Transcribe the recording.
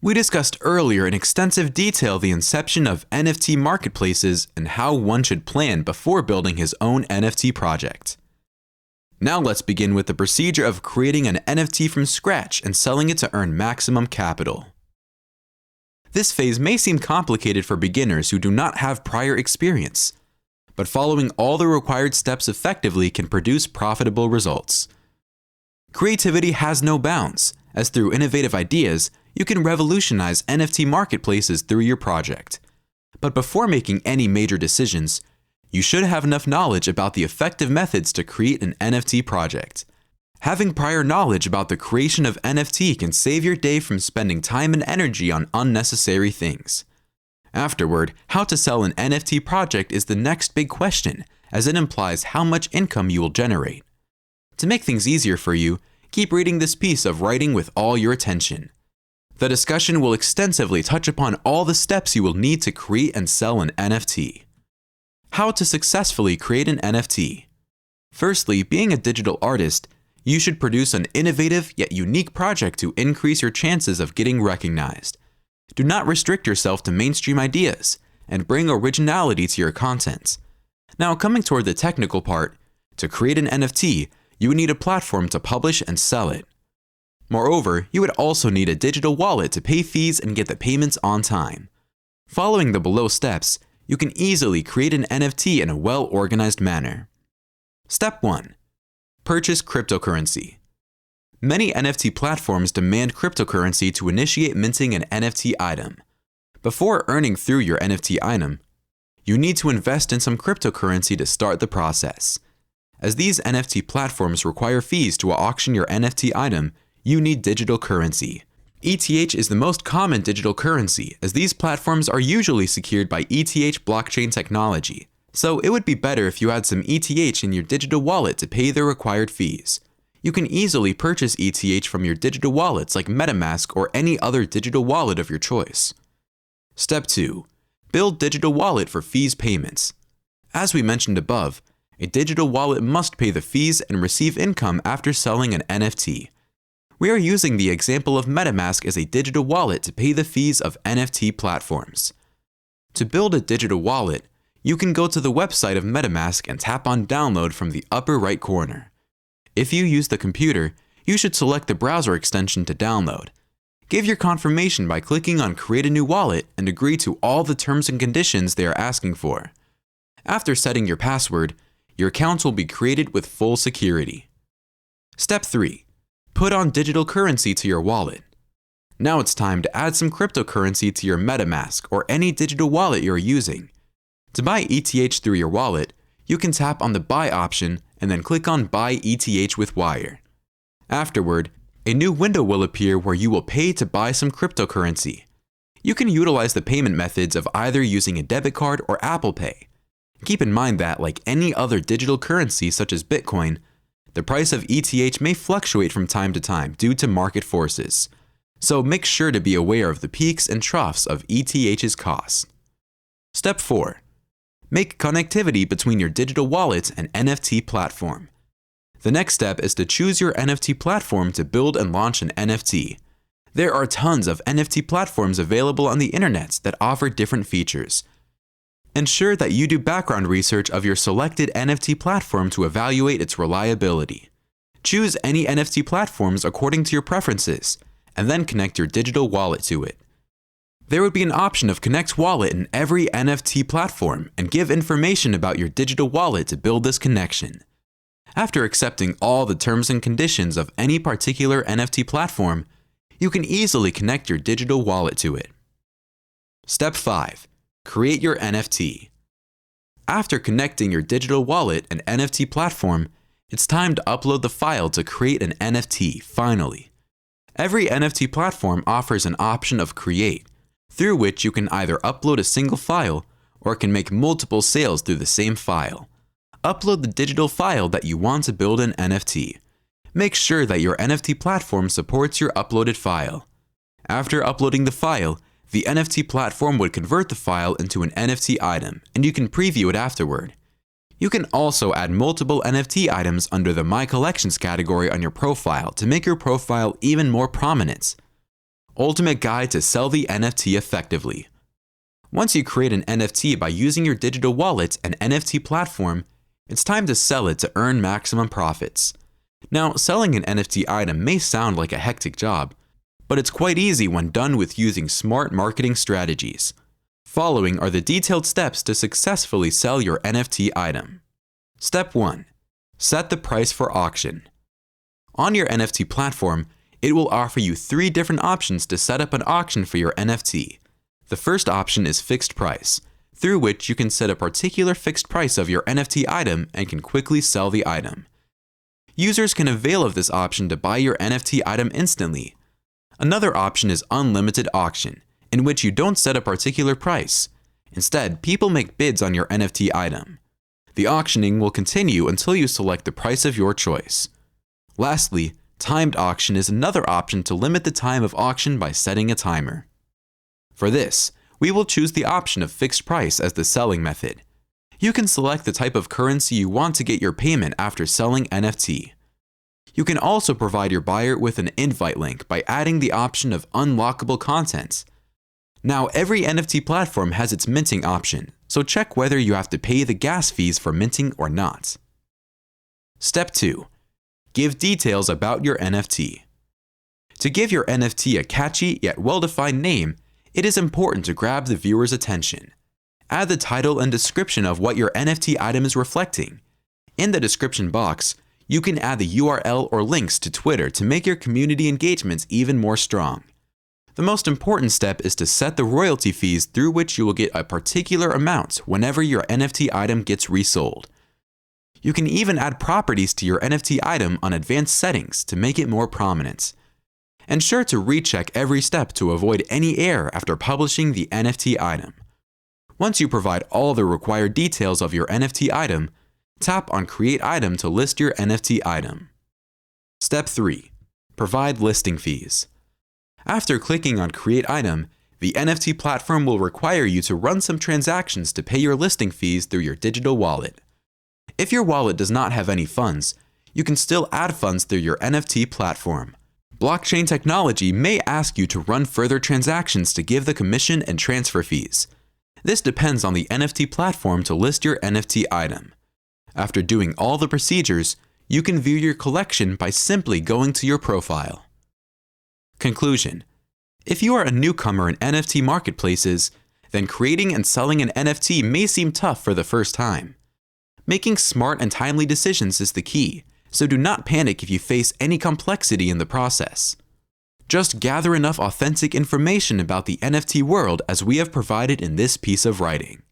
We discussed earlier in extensive detail the inception of NFT marketplaces and how one should plan before building his own NFT project. Now let's begin with the procedure of creating an NFT from scratch and selling it to earn maximum capital. This phase may seem complicated for beginners who do not have prior experience, but following all the required steps effectively can produce profitable results. Creativity has no bounds, as through innovative ideas, you can revolutionize NFT marketplaces through your project. But before making any major decisions, you should have enough knowledge about the effective methods to create an NFT project. Having prior knowledge about the creation of NFT can save your day from spending time and energy on unnecessary things. Afterward, how to sell an NFT project is the next big question, as it implies how much income you will generate. To make things easier for you, keep reading this piece of writing with all your attention. The discussion will extensively touch upon all the steps you will need to create and sell an NFT. How to successfully create an NFT. Firstly, being a digital artist, you should produce an innovative yet unique project to increase your chances of getting recognized. Do not restrict yourself to mainstream ideas, and bring originality to your content. Now, coming toward the technical part, to create an NFT, you would need a platform to publish and sell it. Moreover, you would also need a digital wallet to pay fees and get the payments on time. Following the below steps, you can easily create an NFT in a well-organized manner. Step 1. Purchase cryptocurrency. Many NFT platforms demand cryptocurrency to initiate minting an NFT item. Before earning through your NFT item, you need to invest in some cryptocurrency to start the process. As these NFT platforms require fees to auction your NFT item, you need digital currency. ETH is the most common digital currency, as these platforms are usually secured by ETH blockchain technology. So it would be better if you had some ETH in your digital wallet to pay the required fees. You can easily purchase ETH from your digital wallets like MetaMask or any other digital wallet of your choice. Step 2. Build digital wallet for fees payments. As we mentioned above, a digital wallet must pay the fees and receive income after selling an NFT. We are using the example of MetaMask as a digital wallet to pay the fees of NFT platforms. To build a digital wallet, you can go to the website of MetaMask and tap on Download from the upper right corner. If you use the computer, you should select the browser extension to download. Give your confirmation by clicking on Create a new wallet and agree to all the terms and conditions they are asking for. After setting your password, your account will be created with full security. Step 3. Put on digital currency to your wallet. Now it's time to add some cryptocurrency to your MetaMask or any digital wallet you're using. To buy ETH through your wallet, you can tap on the Buy option and then click on Buy ETH with Wire. Afterward, a new window will appear where you will pay to buy some cryptocurrency. You can utilize the payment methods of either using a debit card or Apple Pay. Keep in mind that, like any other digital currency such as Bitcoin, the price of ETH may fluctuate from time to time due to market forces. So make sure to be aware of the peaks and troughs of ETH's costs. Step 4. Make connectivity between your digital wallet and NFT platform. The next step is to choose your NFT platform to build and launch an NFT. There are tons of NFT platforms available on the internet that offer different features. Ensure that you do background research of your selected NFT platform to evaluate its reliability. Choose any NFT platforms according to your preferences, and then connect your digital wallet to it. There would be an option of Connect Wallet in every NFT platform and give information about your digital wallet to build this connection. After accepting all the terms and conditions of any particular NFT platform, you can easily connect your digital wallet to it. Step 5. Create your NFT. After connecting your digital wallet and NFT platform, it's time to upload the file to create an NFT, finally. Every NFT platform offers an option of Create, through which you can either upload a single file or can make multiple sales through the same file. Upload the digital file that you want to build an NFT. Make sure that your NFT platform supports your uploaded file. After uploading the file, the NFT platform would convert the file into an NFT item, and you can preview it afterward. You can also add multiple NFT items under the My Collections category on your profile to make your profile even more prominent. ultimate guide to sell the NFT effectively. Once you create an NFT by using your digital wallet and NFT platform, it's time to sell it to earn maximum profits. Now, selling an NFT item may sound like a hectic job, but it's quite easy when done with using smart marketing strategies. Following are the detailed steps to successfully sell your NFT item. Step 1. Set the price for auction. On your NFT platform, it will offer you 3 different options to set up an auction for your NFT. The first option is fixed price, through which you can set a particular fixed price of your NFT item and can quickly sell the item. Users can avail of this option to buy your NFT item instantly. Another option is unlimited auction, in which you don't set a particular price. Instead, people make bids on your NFT item. The auctioning will continue until you select the price of your choice. Lastly, timed auction is another option to limit the time of auction by setting a timer. For this, we will choose the option of fixed price as the selling method. You can select the type of currency you want to get your payment after selling NFT. You can also provide your buyer with an invite link by adding the option of unlockable content. Now, every NFT platform has its minting option, so check whether you have to pay the gas fees for minting or not. Step 2. Give details about your NFT. To give your NFT a catchy yet well-defined name, it is important to grab the viewer's attention. Add the title and description of what your NFT item is reflecting. In the description box, you can add the URL or links to Twitter to make your community engagements even more strong. The most important step is to set the royalty fees through which you will get a particular amount whenever your NFT item gets resold. You can even add properties to your NFT item on advanced settings to make it more prominent. Ensure to recheck every step to avoid any error after publishing the NFT item. Once you provide all the required details of your NFT item, tap on Create Item to list your NFT item. Step 3. Provide listing fees. After clicking on Create Item, the NFT platform will require you to run some transactions to pay your listing fees through your digital wallet. If your wallet does not have any funds, you can still add funds through your NFT platform. Blockchain technology may ask you to run further transactions to give the commission and transfer fees. This depends on the NFT platform to list your NFT item. After doing all the procedures, you can view your collection by simply going to your profile. Conclusion: if you are a newcomer in NFT marketplaces, then creating and selling an NFT may seem tough for the first time. Making smart and timely decisions is the key, so do not panic if you face any complexity in the process. Just gather enough authentic information about the NFT world as we have provided in this piece of writing.